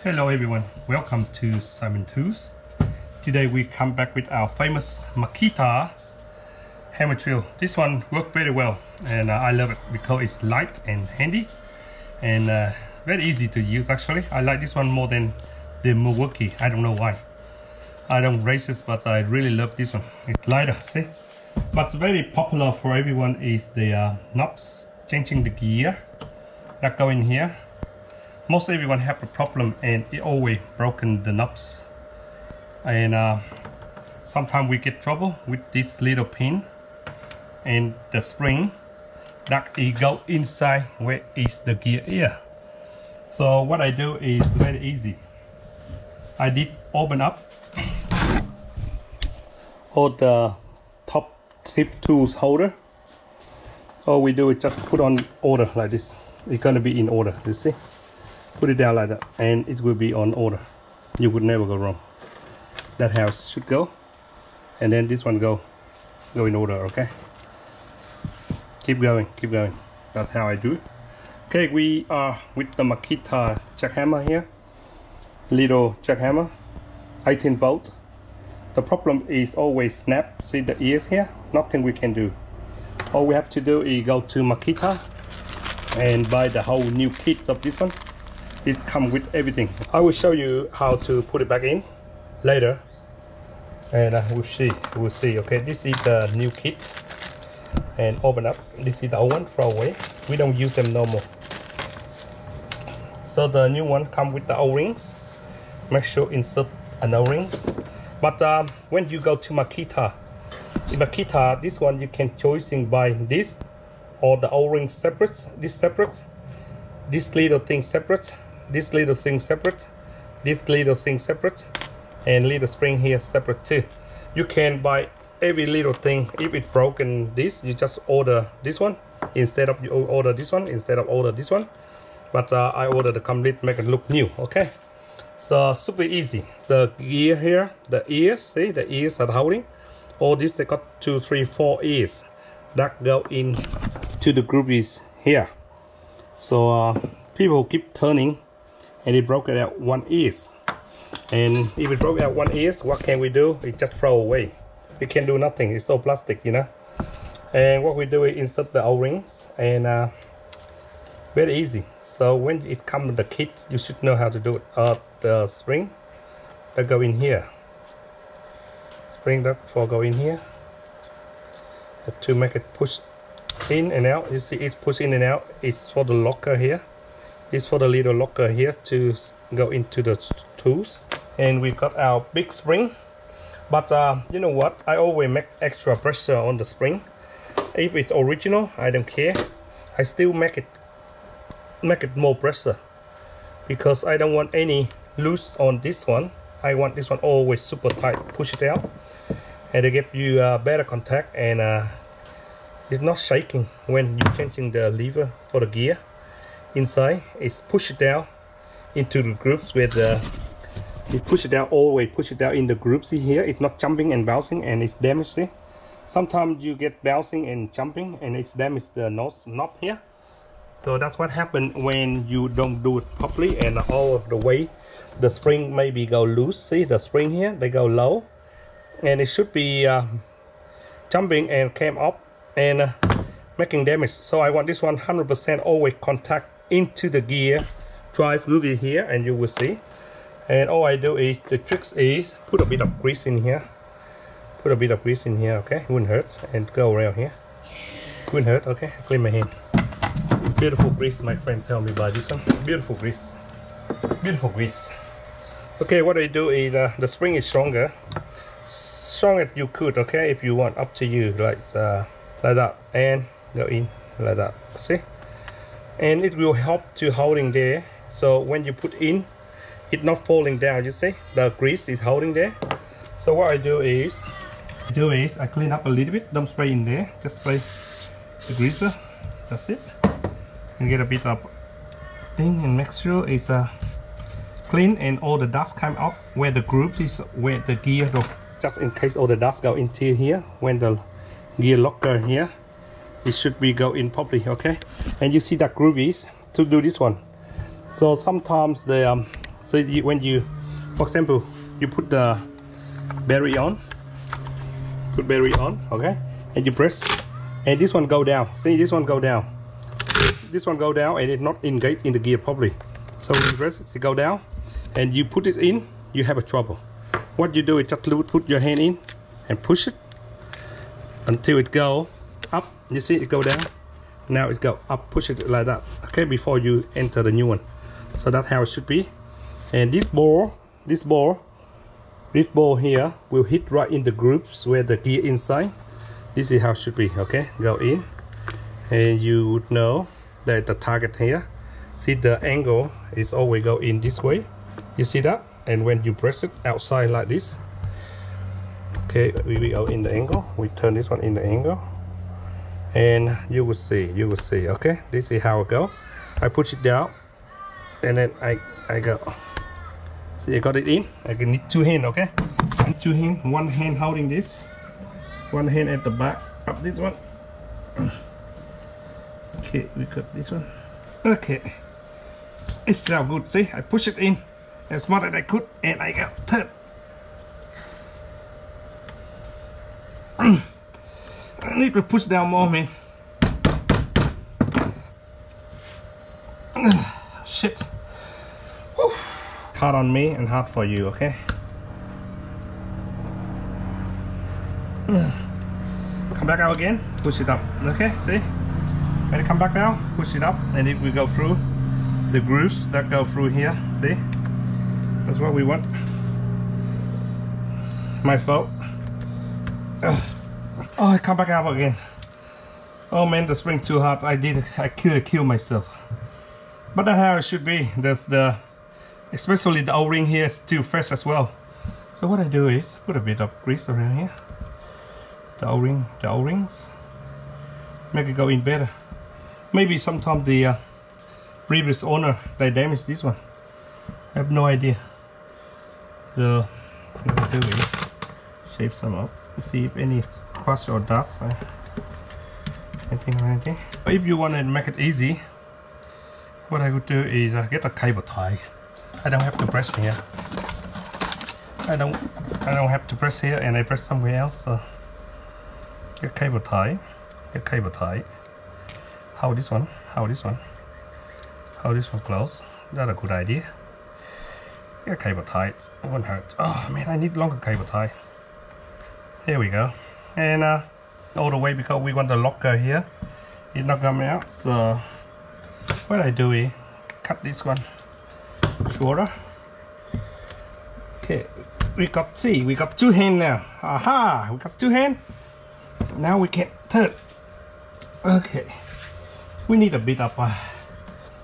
Hello everyone, welcome to Simon Tools. Today we come back with our famous Makita hammer drill. This one worked very well and I love it because it's light and handy and very easy to use actually. I like this one more than the Milwaukee. I don't know why. I don't race this, but I really love this one. It's lighter, see? But very popular for everyone is the knobs, changing the gear that go in here. Most everyone have a problem and it always broken the knobs, and sometimes we get trouble with this little pin and the spring that it go inside where is the gear here. So what I do is very easy. I did open up all the top tip tools holder. All we do is just put on order like this. It's gonna be in order, you see. Put it down like that and it will be on order. You would never go wrong. That how it should go. And then this one go in order, okay? Keep going. That's how I do it. Okay, we are with the Makita jackhammer here. Little jackhammer, 18 volts. The problem is always snap. See the ears here? Nothing we can do. All we have to do is go to Makita and buy the whole new kit of this one. It comes with everything. I will show you how to put it back in later, and we'll see. Okay, this is the new kit, and open up. This is the old one, throw away. We don't use them no more. So the new one comes with the O-rings. Make sure insert an O-rings. But when you go to Makita, in Makita, this one you can choosing by this or the O-ring separate. This separate. This little thing separate. This little thing separate, this little thing separate, and little spring here separate too. You can buy every little thing. If it's broken, this you just order this one instead of order this one. But I order the complete, make it look new. Okay, so super easy. The gear here, the ears, see the ears are holding. All this they got 2, 3, 4 ears that go in to the grooves here. So people keep turning. And it broke it out one ears. And if it broke out one ears, what can we do? We just throw away. We can do nothing. It's so plastic, you know. And what we do is insert the O-rings, and very easy. So when it comes with the kit, you should know how to do it. The spring that go in here. Spring that for go in here. To make it push in and out. You see, it's push in and out. It's for the locker here. Is for the little locker here to go into the tools. And we've got our big spring, but you know what, I always make extra pressure on the spring. If it's original, I don't care. I still make it more pressure because I don't want any loose on this one. I want this one always super tight. Push it out and they give you better contact, and it's not shaking when you're changing the lever for the gear. Inside is push it down into the grooves where you push it down, always push it down in the grooves. See here, it's not jumping and bouncing and it's damaged. See, sometimes you get bouncing and jumping and it's damaged the knob here. So that's what happened when you don't do it properly, and all of the way the spring maybe go loose. See the spring here, they go low and it should be jumping and came up and making damage. So I want this one 100% always contact into the gear drive groovy here, and you will see. And all I do is, the tricks is put a bit of grease in here. Okay, wouldn't hurt. And go around here, wouldn't hurt. Okay, clean my hand. Beautiful grease, my friend tell me about this one. Beautiful grease. Okay, what I do is the spring is stronger as you could. Okay, if you want, up to you. Like that, and go in like that. See, and it will help to holding there. So when you put in, it not falling down. You see the grease is holding there. So what I do is I clean up a little bit. Don't spray in there, just spray the greaser. That's it. And get a bit of thing and make sure it's clean and all the dust come out where the groove is, where the gear go. Just in case all the dust go into here when the gear locker here, it should be go in properly. Okay, and you see that groove is to do this one. So sometimes the So when you, for example, you put the battery on, okay, and you press, and this one go down. See, this one go down. This one go down, and it's not engaged in the gear properly. So when you press it, go down, and you put it in, you have a trouble. What you do is just put your hand in and push it until it go up. You see it go down. Now it go up. Push it like that. Okay, before you enter the new one. So that's how it should be. And this ball here will hit right in the grooves where the gear inside. This is how it should be. Okay, go in, and you would know that the target here. See, the angle is always go in this way. You see that? And when you press it outside like this, okay, we go in the angle. We turn this one in the angle, and you will see. Okay, this is how it go. I push it down, and then I go. See, I got it in. I can need two hands. Okay, and two hands. One hand holding this, one hand at the back of this one. Okay, we got this one. Okay, it's so good. See, I push it in as much as I could, and I got turn. I need to push down more, man. Shit. Whew. Hard on me and hard for you, okay? Come back out again, push it up, okay? See? When it come back down, push it up, and it will go through the grooves that go through here. See? That's what we want. My fault. Oh, I come back out again. Oh man, the spring too hard. I killed myself. But that's how it should be. That's especially the O-ring here is too fresh as well. So what I do is put a bit of grease around here. The O-rings, make it go in better. Maybe sometimes the previous owner they damaged this one. I have no idea. So what I do is shape some up. See if any crush or dust, anything or anything. If you want to make it easy, what I would do is get a cable tie. I don't have to press here. I don't have to press here, and I press somewhere else. So get cable tie. Get cable tie. Hold this one. Hold this one. Hold this one close. That's a good idea. Get a cable tie. It won't hurt. Oh man, I need longer cable tie. Here we go. And all the way, because we want the locker here. It's not coming out. So what I do is cut this one shorter. Okay, we got two hands now. Aha, we got two hands. Now we can turn. Okay, we need a bit of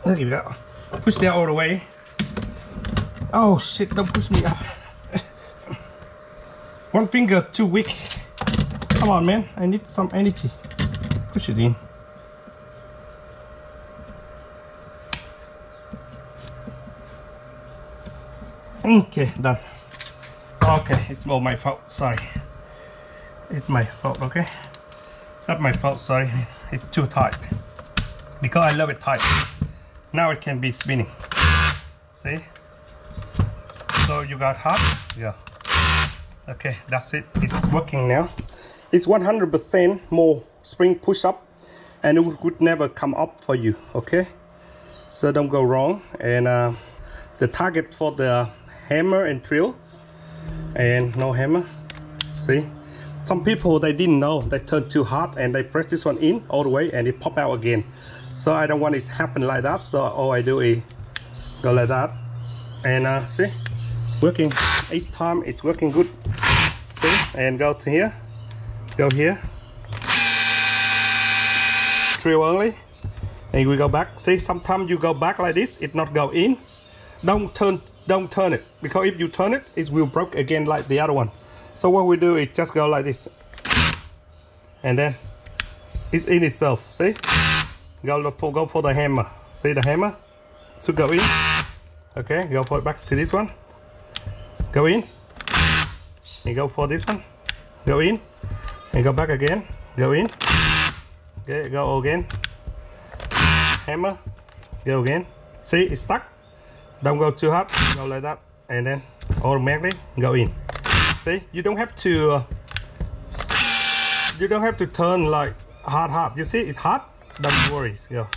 there we go. Push down all the way. Oh shit, don't push me up. One finger too weak. Come on man, I need some energy. Push it in. Okay, done. Okay, it's all my fault, sorry. It's my fault, okay? Not my fault, sorry. It's too tight. Because I love it tight. Now it can be spinning. See? So you got hot? Yeah. Okay, that's it. It's working now. It's 100% more spring push-up, and it would never come up for you, okay? So don't go wrong. And the target for the hammer and drills, and no hammer. See, some people they didn't know, they turned too hard and they press this one in all the way and it pop out again. So I don't want it to happen like that, so all I do is go like that, and see, working each time. It's working good. See, and go to here, go here, drill only, and we go back. See, sometimes you go back like this, it not go in. Don't turn it, because if you turn it, it will break again like the other one. So what we do is just go like this, and then it's in itself. See, go for the hammer. See the hammer, so go in. Okay, go for it back to this one. Go in, and go for this one. Go in, and go back again. Go in. Okay, go again. Hammer. Go again. See, it's stuck. Don't go too hot, go like that, and then automatically go in. See, you don't have to turn like hard. You see, it's hot. Don't worry. Yeah,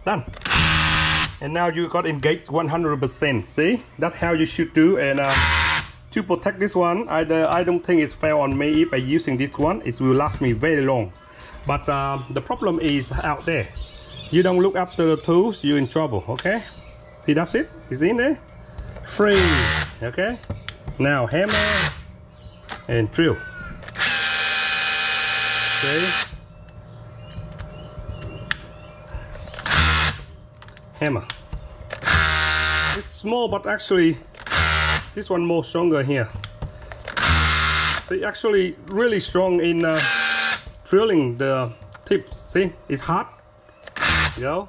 done. And now you got engaged 100%. See, that's how you should do. And to protect this one, I don't think it's fair on me. If I using this one, it will last me very long. But the problem is out there. You don't look after the tools, you're in trouble. Okay. See, that's it. It's in there. Free. Okay. Now hammer and drill. See. Hammer. It's small, but actually this one more stronger here. See, actually really strong in drilling the tips. See, it's hard. Go,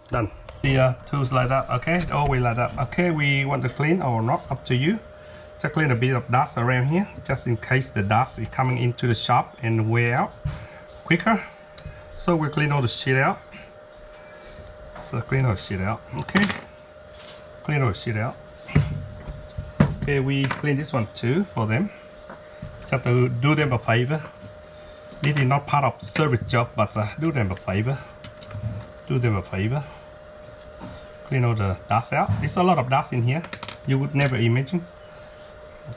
done. The tools like that. Okay, always like that. Okay, we want to clean or not, up to you. Just clean a bit of dust around here, just in case the dust is coming into the shop and wear out quicker. So we clean all the shit out. So clean all the shit out. Okay, clean all the shit out. Okay, we clean this one too for them, just to do them a favor. This is not part of service job, but do them a favor. Do them a favor. Clean all the dust out. There's a lot of dust in here. You would never imagine.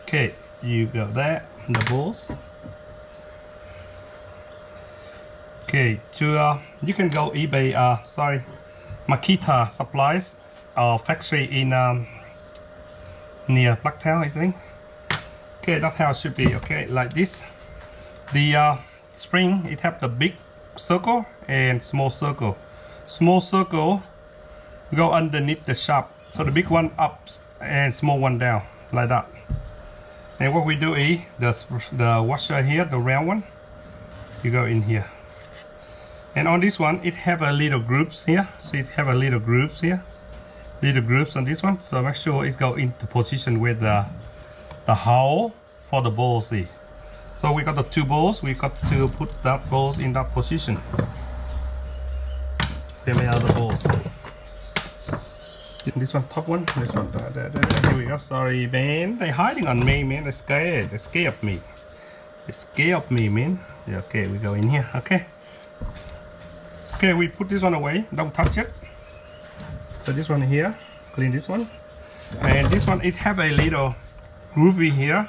Okay, you got that. The balls. Okay, you can go eBay. Makita supplies factory in near Blacktown, I think. Okay, that's how it should be. Okay, like this. The spring, it have the big circle and small circle. Small circle go underneath the shaft, so the big one up and small one down, like that. And what we do is the washer here, the round one, you go in here. And on this one, it have a little groups here, so it have a little groups here, little groups on this one. So make sure it go into position with the hole for the balls. See, so we got the two balls. We got to put that balls in that position. Here we are, the balls. This one top one. This one. Here we go. Sorry, man. They hiding on me, man. They're scared. They're scared of me. They're scared of me, man. Yeah, okay, we go in here. Okay. Okay, we put this one away. Don't touch it. So this one here, clean this one. And this one, it have a little groovy here,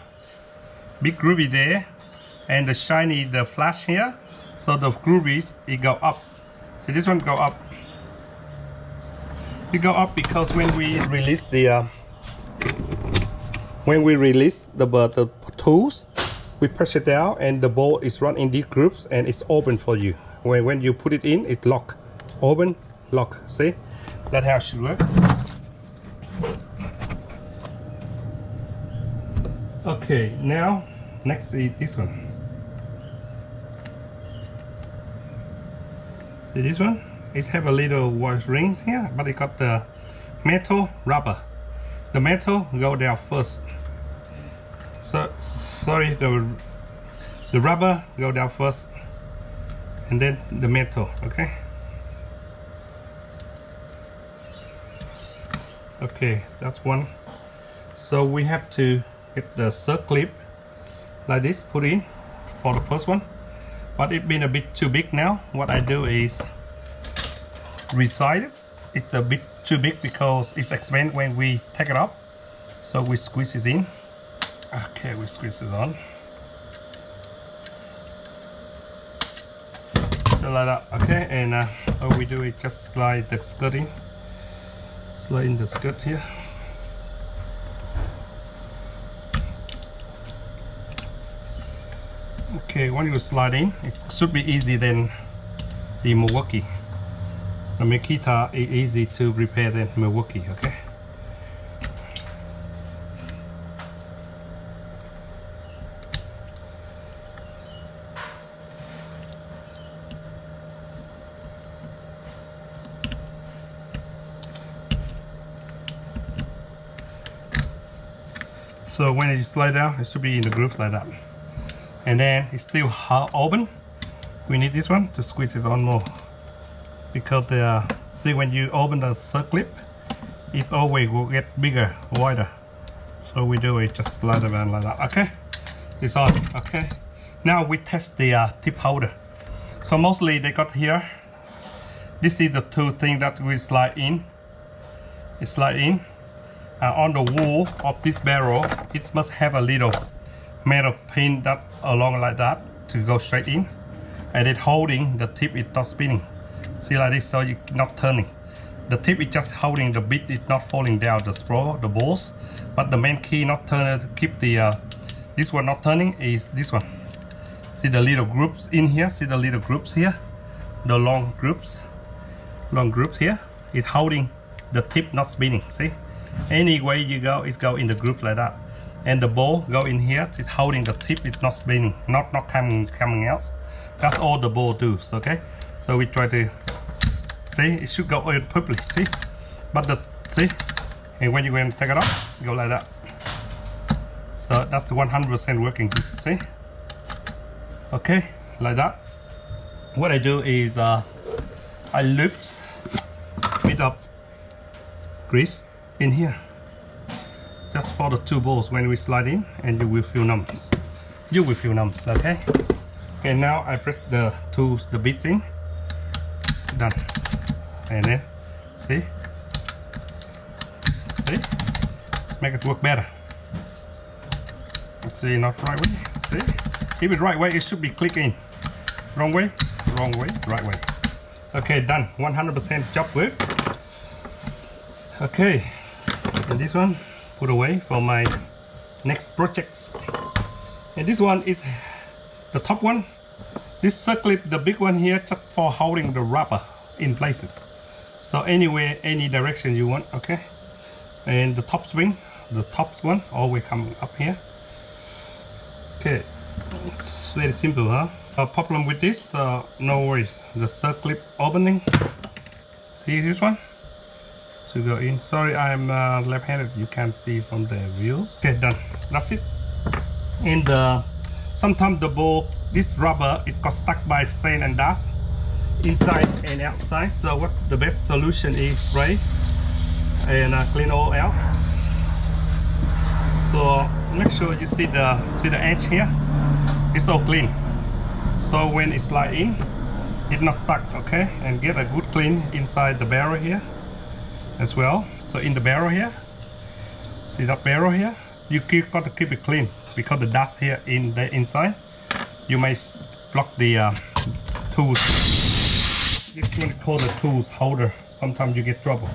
big groovy there, and the shiny, the flash here. So the groovies, it go up. So this one go up. It go up because when we release the tools, we press it down and the ball is run in these groups and it's open for you. When you put it in, it's lock, open, lock. See, that's how it should work. Okay, now next is this one. See this one? It have a little wash rings here, but it got the metal rubber. The metal go down first. So sorry, the rubber go down first, and then the metal. Okay. Okay, that's one. So we have to get the circle clip like this, put in for the first one, but it's been a bit too big now. What I do is resize it. It's a bit too big because it's expensive when we take it up, so we squeeze it in. Okay, we squeeze it on, so like that. Okay, and all we do is just slide the skirt in, slide in the skirt here. Okay, when you slide in, it should be easy than the Milwaukee. The Makita is easy to repair than Milwaukee. Okay. So when you slide down, it should be in the grooves like that. And then it's still open. We need this one to squeeze it on more, because the see, when you open the circle clip, it always will get bigger, wider. So we do it just like that. Okay, it's on. Okay, now we test the tip holder. So mostly they got here. This is the two things that we slide in. It slide in. On the wall of this barrel, it must have a little metal pin that along like that to go straight in, and it holding the tip. It's not spinning. See like this, so you're not turning. The tip is just holding the bit. It's not falling down the sprawl, the balls. But the main key not turner to keep the this one not turning is this one. See the little groups in here. See the little groups here. The long groups here. It's holding the tip not spinning. See, any way you go, it go in the group like that. And the ball go in here. It's holding the tip. It's not spinning, not coming out. That's all the ball does. Okay, so we try to see. It should go in perfectly. See, but the see, and when you going to take it off, go like that. So that's 100% working. See, okay, like that. What I do is I loops bit of grease in here, just for the two balls. When we slide in, and you will feel numbs. You will feel numbs. Okay. Okay. Now I press the bits in. Done. And then see, make it work better. Let's see, not right way. See, if it's right way, it should be clicking. Wrong way, right way. Okay, done. 100% job work. Okay, and this one put away for my next projects. And this one is the top one. This circlip, the big one here, just for holding the rubber in places. So anywhere, any direction you want. Okay, and the top swing, the top one always come up here. Okay, it's very simple, huh? A problem with this, no worries. The circlip opening. See this one? To go in. Sorry, I'm left-handed. You can't see from the views. Okay, done. That's it. And sometimes the ball, this rubber, it got stuck by sand and dust inside and outside. So what the best solution is spray and clean all out. So make sure you see the edge here. It's all clean. So when it slide in, it's not stuck. Okay, and get a good clean inside the barrel here as well. So in the barrel here, see that barrel here, you got to keep it clean because the dust here in the inside, you may block the tools. This one is called the tools holder. Sometimes you get trouble.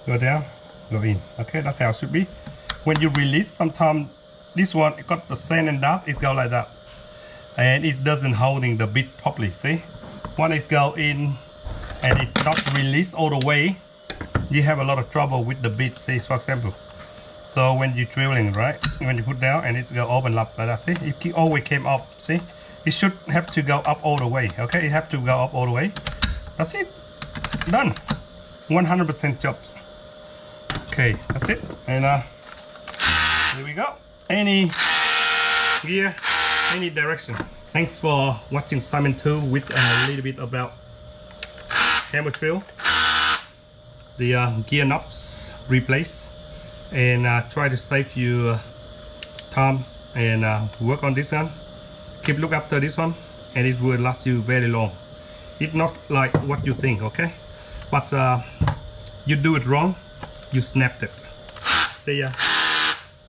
Go down, go in. Okay, that's how it should be. When you release, sometimes this one, it got the sand and dust, it go like that, and it doesn't holding the bit properly. See, when it go in and it not release all the way, you have a lot of trouble with the bit. See, for example, so when you drilling, right, when you put down and it go open up like that, see, it always came up. See, it should have to go up all the way. Okay, it have to go up all the way. That's it, done. 100% jobs. Okay, that's it. And here we go. Any gear, any direction. Thanks for watching Simon 2 with a little bit about hammer drill, the gear knobs replace, and try to save you times and work on this one. Keep look after this one, and it will last you very long. It's not like what you think, okay? But you do it wrong, you snapped it. See ya.